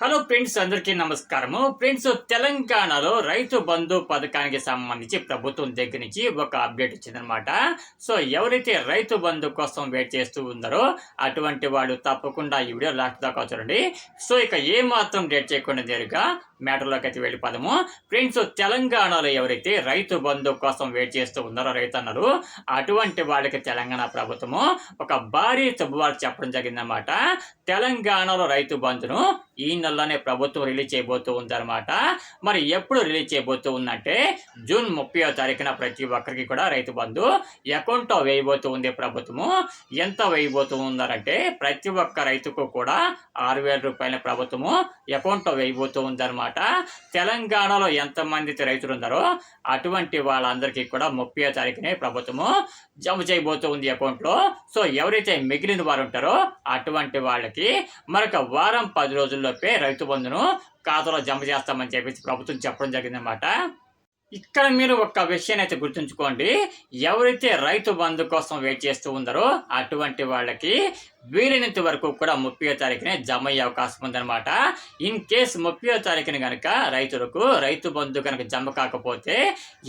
Hello friends, అందరికీ నమస్కారము. Friends, తెలంగాణలో రైతు బంధు పథకానికి సంబంధించి ప్రభుత్వం దగ్గర నుంచి ఒక అప్డేట్ వచ్చిందనమాట. సో ఎవరైతే రైతు బంధు కోసం వెయిట్ చేస్తూ ఉన్నారో అటువంటి వాళ్ళు తప్పకుండా ఈ వీడియో లాస్ట్ దాకా చూడండి. సో ఇక ఏ మాత్రం డేట్ చేయకుండా నేరుగా మ్యాటర్లోకి అయితే వెళ్ళిపోదాము. ఫ్రెండ్స్, తెలంగాణలో ఎవరైతే రైతు బంధు కోసం వెయిట్ చేస్తూ ఉన్నారో రైతన్నలు, అటువంటి వాళ్ళకి తెలంగాణ ప్రభుత్వము ఒక భారీ శుభవార్త చెప్పడం జరిగిందన్నమాట. తెలంగాణలో రైతు బంధును ఈ నెలలోనే ప్రభుత్వం రిలీజ్ చేయబోతూ ఉందన్నమాట. మరి ఎప్పుడు రిలీజ్ చేయబోతూ ఉందంటే జూన్ 30వ తారీఖున ప్రతి ఒక్కరికి కూడా రైతు బంధు అకౌంట్లో వేయబోతూ ఉంది ప్రభుత్వము. ఎంత వేయబోతూ ఉందంటే ప్రతి ఒక్క రైతుకు కూడా 6,000 రూపాయల ప్రభుత్వము అకౌంట్లో వేయబోతూ ఉందన్నమాట. తెలంగాణలో ఎంతమంది రైతులు ఉన్నారో అటువంటి వాళ్ళందరికీ కూడా 30వ తారీఖునే ప్రభుత్వము జమ చేయబోతూ ఉంది అకౌంట్లో. సో ఎవరైతే మిగిలిన వారు ఉంటారో అటువంటి వాళ్ళకి మరొక వారం 10 రోజుల్లోపే రైతు బంధును ఖాతాలో జమ చేస్తామని చెప్పేసి ప్రభుత్వం చెప్పడం జరిగిందన్నమాట. ఇక్కడ మీరు ఒక విషయాన్ని అయితే గుర్తుంచుకోండి. ఎవరైతే రైతు బంధు కోసం వెయిట్ చేస్తూ ఉన్నారో అటువంటి వాళ్ళకి వీలైనంత వరకు కూడా 30వ తారీఖునే జమ అయ్యే అవకాశం ఉందన్నమాట. ఇన్ కేస్ 30వ తారీఖున కనుక రైతులకు రైతు బంధు కనుక జమ కాకపోతే,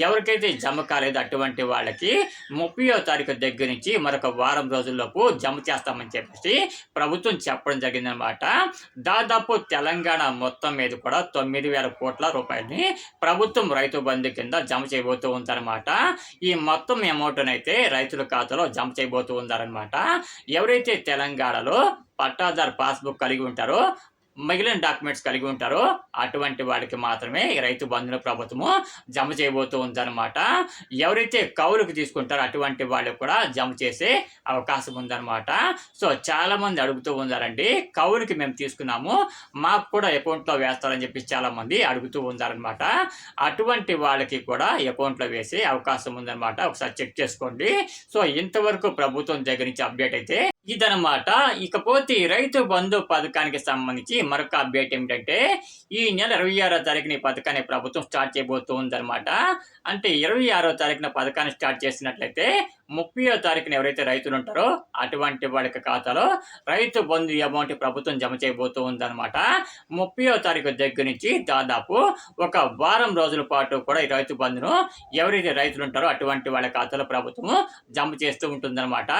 ఎవరికైతే జమ కాలేదు అటువంటి వాళ్ళకి 30వ తారీఖు దగ్గర నుంచి మరొక వారం రోజుల్లోపు జమ చేస్తామని చెప్పేసి ప్రభుత్వం చెప్పడం జరిగిందనమాట. దాదాపు తెలంగాణ మొత్తం మీద కూడా 9,000 కోట్ల రూపాయలని ప్రభుత్వం రైతు బంధు కింద జమ చేయబోతూ ఉంటారనమాట. ఈ మొత్తం అమౌంట్ అయితే రైతుల ఖాతాలో జమ చేయబోతూ ఉంటారనమాట. ఎవరైతే తెలంగాణలో పట్టాదారు పాస్బుక్ కలిగి ఉంటారో, మిగిలిన డాక్యుమెంట్స్ కలిగి ఉంటారో అటువంటి వాడికి మాత్రమే రైతు బంధును ప్రభుత్వము జమ చేయబోతూ ఉందన్నమాట. ఎవరైతే కౌలుకు తీసుకుంటారో అటువంటి వాళ్ళకు కూడా జమ చేసే అవకాశం ఉందన్నమాట. సో చాలామంది అడుగుతూ ఉన్నారండి, కౌలుకి మేము తీసుకున్నాము, మాకు కూడా అకౌంట్లో వేస్తారని చెప్పి చాలామంది అడుగుతూ ఉన్నారనమాట. అటువంటి వాళ్ళకి కూడా అకౌంట్లో వేసే అవకాశం ఉందన్నమాట. ఒకసారి చెక్ చేసుకోండి. సో ఇంతవరకు ప్రభుత్వం దగ్గర నుంచి అప్డేట్ అయితే ఇదనమాట. ఇకపోతే రైతు బంధు పథకానికి సంబంధించి మరొక అప్డేట్ ఏమిటంటే, ఈ నెల 26వ తారీఖున ఈ పథకాన్ని ప్రభుత్వం స్టార్ట్ చేయబోతూ ఉందన్నమాట. అంటే 26వ తారీఖున పథకాన్ని స్టార్ట్ చేసినట్లయితే 30వ తారీఖున ఎవరైతే రైతులు ఉంటారో అటువంటి వాళ్ళకి ఖాతాలో రైతు బంధు అమౌంట్ ప్రభుత్వం జమ చేయబోతూ ఉందన్నమాట. 30వ తారీఖు దగ్గర నుంచి దాదాపు ఒక వారం రోజుల పాటు కూడా ఈ రైతు బంధును ఎవరైతే రైతులు ఉంటారో అటువంటి వాళ్ళ ఖాతాలో ప్రభుత్వము జమ చేస్తూ ఉంటుందన్నమాట.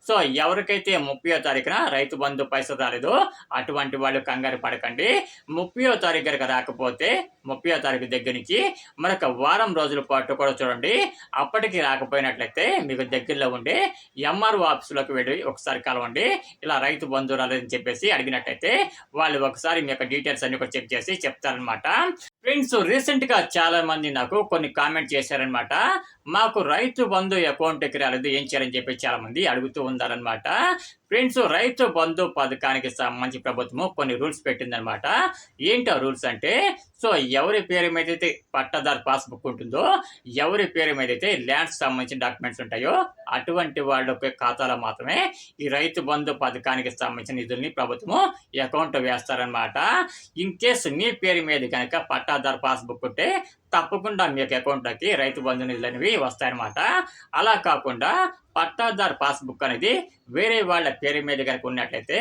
సో ఎవరికైతే 30వ తారీఖున రైతు బంధు పైసలు రాలేదో అటువంటి వాళ్ళు కంగారు పడకండి. 30వ తారీఖు కనుక రాకపోతే 30వ తారీఖు దగ్గర నుంచి మరొక వారం రోజుల పాటు కూడా చూడండి. అప్పటికి రాకపోయినట్లయితే మీకు దగ్గరలో ఉండే ఎంఆర్ఓ ఆఫీసులోకి వెళ్ళి ఒకసారి కలవండి. ఇలా రైతు బంధు రాలేదని చెప్పేసి అడిగినట్టయితే వాళ్ళు ఒకసారి మీ యొక్క డీటెయిల్స్ అన్ని కూడా చెక్ చేసి చెప్తారనమాట. ఫ్రెండ్స్, రీసెంట్గా చాలా మంది నాకు కొన్ని కామెంట్ చేశారనమాట. మాకు రైతు బంధు అకౌంట్కి రాలేదు, ఏం చేయాలని చెప్పి చాలా మంది అడుగుతూ ఉన్నారనమాట. ఫ్రెండ్స్, రైతు బంధు పథకానికి సంబంధించి ప్రభుత్వము కొన్ని రూల్స్ పెట్టిందనమాట. ఏంటో రూల్స్ అంటే, సో ఎవరి పేరు మీద అయితే పట్టాదారు పాస్బుక్ ఉంటుందో, ఎవరి పేరు మీద అయితే ల్యాండ్స్ సంబంధించిన డాక్యుమెంట్స్ ఉంటాయో అటువంటి వాళ్ళ ఖాతాలో మాత్రమే ఈ రైతు బంధు పథకానికి సంబంధించిన నిధుల్ని ప్రభుత్వము అకౌంట్ వేస్తారనమాట. ఇన్ కేసు మీ పేరు మీద కనుక పట్టాదారు పాస్బుక్ ఉంటే తప్పకుండా మీకు అకౌంట్లోకి రైతు బంధు నిధులు అనేవి వస్తాయన్నమాట. అలా కాకుండా పట్టాదారు పాస్బుక్ అనేది వేరే వాళ్ళ పేరు మీద కనుక ఉన్నట్లయితే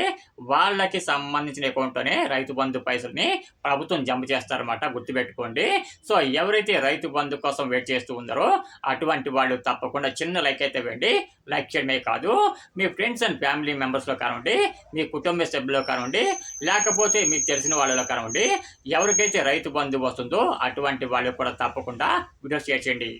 వాళ్ళకి సంబంధించిన అకౌంట్లోనే రైతు బంధు పైసల్ని ప్రభుత్వం జమ చేస్తారన్నమాట. గుర్తుపెట్టుకోండి. సో ఎవరైతే రైతు బంధు కోసం వెయిట్ చేస్తూ ఉన్నారో అటువంటి వాళ్ళు తప్పకుండా చిన్న లైక్ అయితే వేయండి. లైక్ చేయడమే కాదు, మీ ఫ్రెండ్స్ అండ్ ఫ్యామిలీ మెంబర్స్లో కానివ్వండి, మీ కుటుంబ సభ్యుల్లో కానివ్వండి, లేకపోతే మీకు తెలిసిన వాళ్ళలో కానివ్వండి, ఎవరికైతే రైతు బంధు వస్తుందో అటువంటి వాళ్ళు కూడా తప్పకుండా వీడియో షేర్ చేయండి.